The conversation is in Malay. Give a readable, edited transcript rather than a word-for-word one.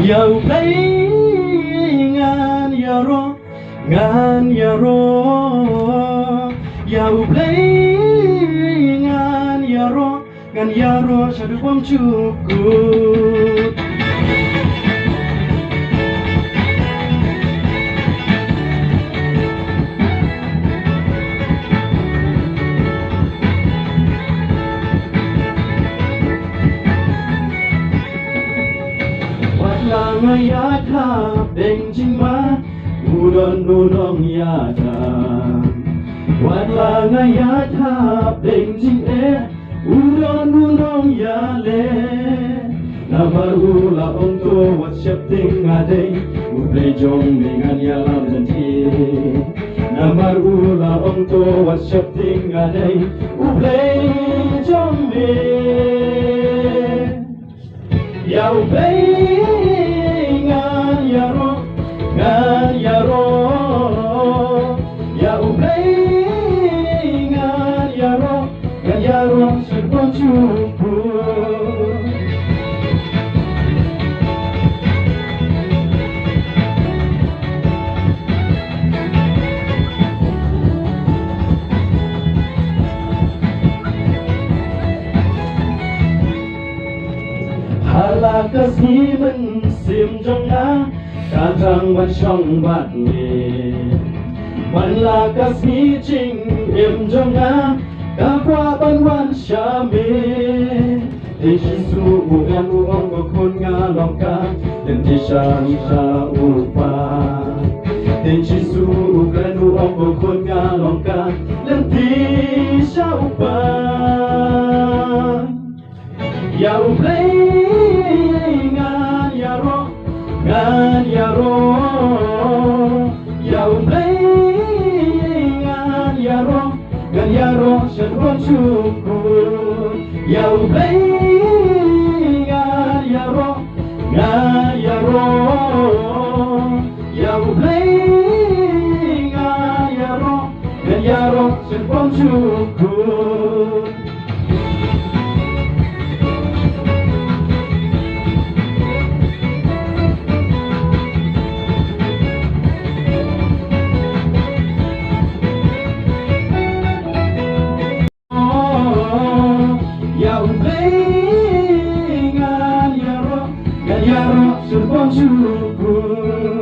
Yau play ngan yaro Yau play ngan yaro Shadu bom cukup Ngayata benjing ma udon nunong yata Wala ngayata benjing udon nunong yale Namarula onto whatsapp ting adeng ublay jong dengan yalam nanti Namarula onto whatsapp ting adeng ublay jong me Yau play ngan yaro Yau play ngan yaro Sebon cukup Halakas himen sim jong na Kadang ban shong bat ni Ban lakas hi ching im jong na Kakwa ban wan shami Tishisu ugan uong bukun nga longka Dan tisha upa Tishisu ugan uong bukun nga longka Dan tisha upa Yau play ngan yaro Yau play ngan yaro Sebon cukup Yau play ngan yaro Yau play ngan yaro Sebon cukup Yaro, sebon cukup.